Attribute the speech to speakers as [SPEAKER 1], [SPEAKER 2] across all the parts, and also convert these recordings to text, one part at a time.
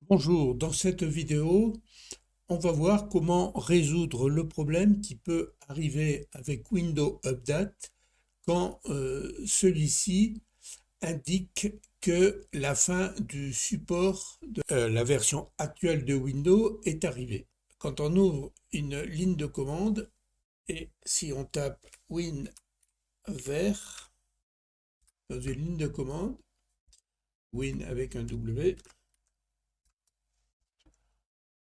[SPEAKER 1] Bonjour, dans cette vidéo, on va voir comment résoudre le problème qui peut arriver avec Windows Update quand celui-ci indique que la fin du support de la version actuelle de Windows est arrivée. Quand on ouvre une ligne de commande et si on tape WinVer dans une ligne de commande, Win avec un W,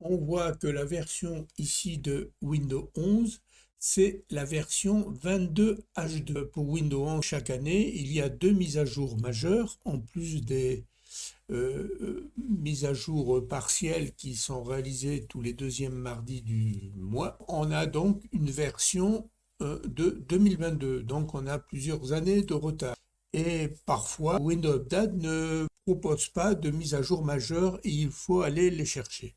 [SPEAKER 1] on voit que la version ici de Windows 11, c'est la version 22H2. Pour Windows 11, chaque année, il y a deux mises à jour majeures, en plus des mises à jour partielles qui sont réalisées tous les deuxièmes mardis du mois. On a donc une version de 2022, donc on a plusieurs années de retard. Et parfois, Windows Update ne propose pas de mise à jour majeure et il faut aller les chercher.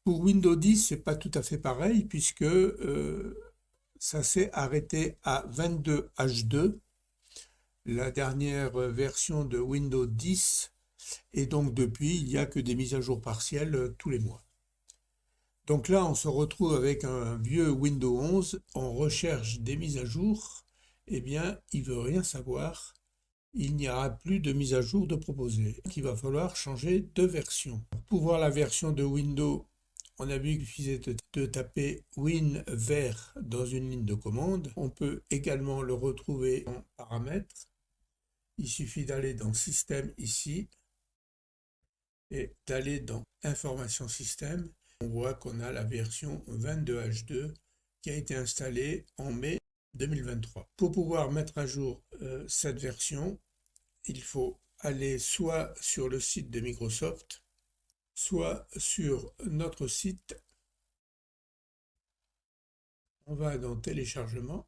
[SPEAKER 1] Pour Windows 10, c'est pas tout à fait pareil puisque ça s'est arrêté à 22H2, la dernière version de Windows 10, et donc depuis, il n'y a que des mises à jour partielles tous les mois. Donc là, on se retrouve avec un vieux Windows 11, on recherche des mises à jour, eh bien, il veut rien savoir. Il n'y aura plus de mise à jour de proposer. Il va falloir changer de version. Pour voir la version de Windows, on a vu qu'il suffisait de taper WinVer dans une ligne de commande. On peut également le retrouver en paramètres. Il suffit d'aller dans Système ici et d'aller dans Information Système. On voit qu'on a la version 22H2 qui a été installée en mai 2023. Pour pouvoir mettre à jour cette version, il faut aller soit sur le site de Microsoft, soit sur notre site. On va dans Téléchargement.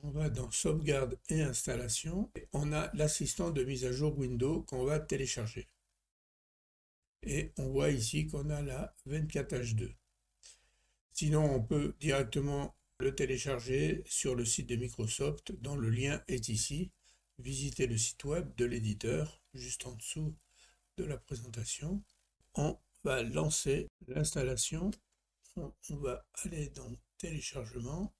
[SPEAKER 1] On va dans Sauvegarde et Installation. Et on a l'assistant de mise à jour Windows qu'on va télécharger. Et on voit ici qu'on a la 24H2. Sinon, on peut directement le télécharger sur le site de Microsoft, dont le lien est ici. Visitez le site web de l'éditeur, juste en dessous de la présentation. On va lancer l'installation. On va aller dans Téléchargement.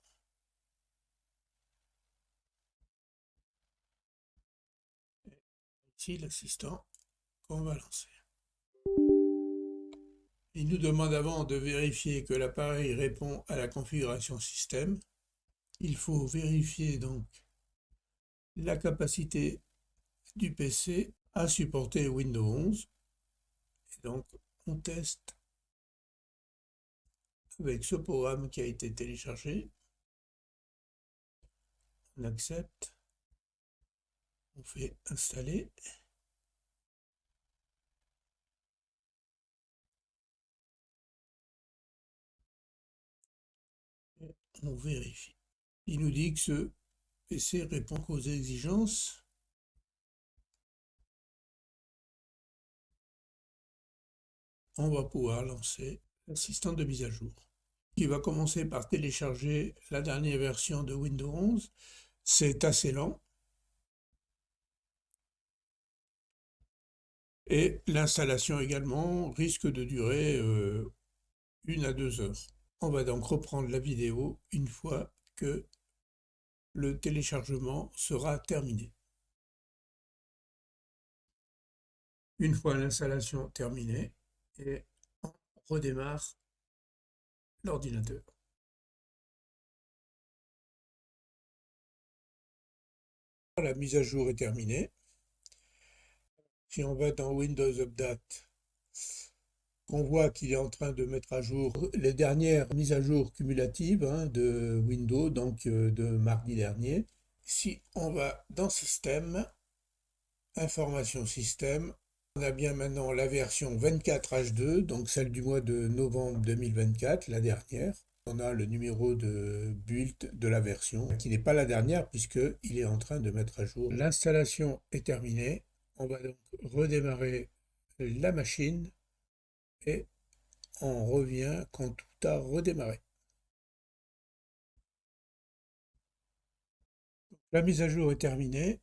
[SPEAKER 1] Ici, l'assistant qu'on va lancer. Il nous demande avant de vérifier que l'appareil répond à la configuration système. Il faut vérifier donc la capacité du PC à supporter Windows 11. Et donc, on teste avec ce programme qui a été téléchargé. On accepte. On fait installer. Et on vérifie. Il nous dit que ce PC répond aux exigences. On va pouvoir lancer l'assistant de mise à jour, qui va commencer par télécharger la dernière version de Windows 11. C'est assez lent. Et l'installation également risque de durer 1 à 2 heures. On va donc reprendre la vidéo une fois que le téléchargement sera terminé. Une fois l'installation terminée, et on redémarre l'ordinateur. La mise à jour est terminée. Si on va dans Windows Update, on voit qu'il est en train de mettre à jour les dernières mises à jour cumulatives de Windows, donc de mardi dernier. Si on va dans Système, Information Système, on a bien maintenant la version 24H2, donc celle du mois de novembre 2024, la dernière. On a le numéro de build de la version, qui n'est pas la dernière puisqu'il est en train de mettre à jour. L'installation est terminée. On va donc redémarrer la machine et on revient quand tout a redémarré. La mise à jour est terminée.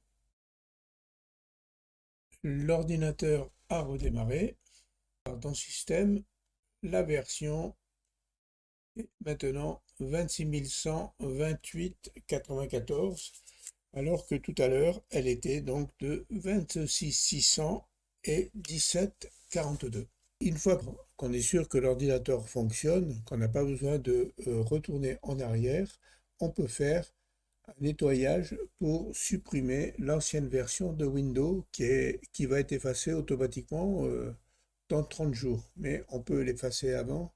[SPEAKER 1] L'ordinateur a redémarré. Dans Système, la version est maintenant 26128,94, alors que tout à l'heure, elle était donc de 26600 et 17,42. Une fois qu'on est sûr que l'ordinateur fonctionne, qu'on n'a pas besoin de retourner en arrière, on peut faire un nettoyage pour supprimer l'ancienne version de Windows qui va être effacée automatiquement dans 30 jours. Mais on peut l'effacer avant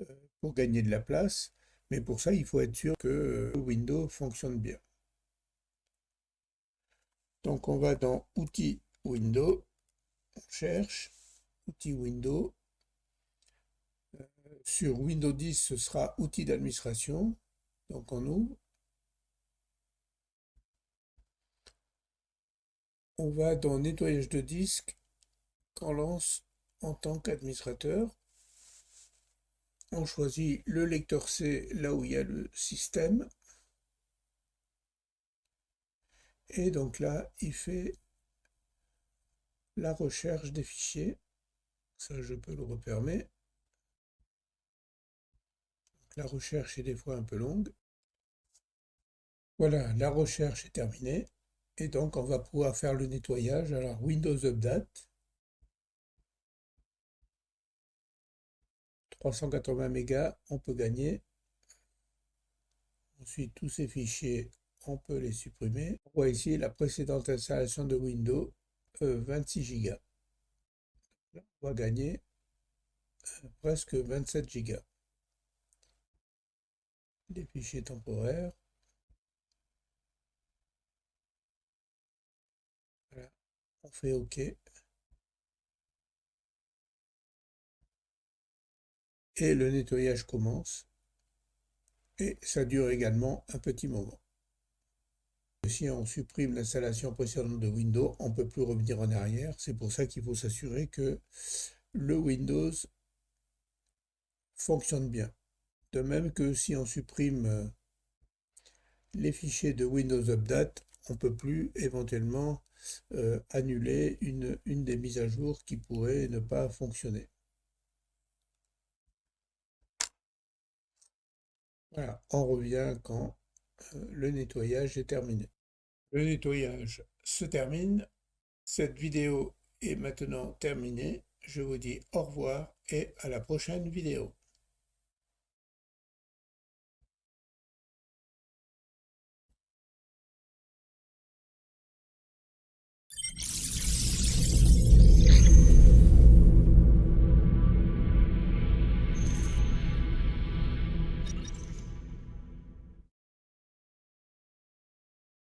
[SPEAKER 1] euh, pour gagner de la place. Mais pour ça, il faut être sûr que Windows fonctionne bien. Donc on va dans Outils Windows, on cherche Outils Windows. Sur Windows 10, ce sera Outils d'administration. Donc on ouvre. On va dans Nettoyage de disque, qu'on lance en tant qu'administrateur. On choisit le lecteur C là où il y a le système. Et donc là, il fait la recherche des fichiers. Ça, je peux le refermer. La recherche est des fois un peu longue. Voilà, la recherche est terminée. Et donc, on va pouvoir faire le nettoyage. Alors, Windows Update, 380 mégas, on peut gagner. Ensuite, tous ces fichiers, on peut les supprimer. On voit ici la précédente installation de Windows, 26 gigas. Là, on va gagner presque 27 gigas. Les fichiers temporaires. Voilà, on fait OK. Et le nettoyage commence. Et ça dure également un petit moment. Si on supprime l'installation précédente de Windows, on ne peut plus revenir en arrière. C'est pour ça qu'il faut s'assurer que le Windows fonctionne bien. De même que si on supprime les fichiers de Windows Update, on ne peut plus éventuellement annuler une des mises à jour qui pourrait ne pas fonctionner. Voilà, on revient quand le nettoyage est terminé. Le nettoyage se termine. Cette vidéo est maintenant terminée. Je vous dis au revoir et à la prochaine vidéo.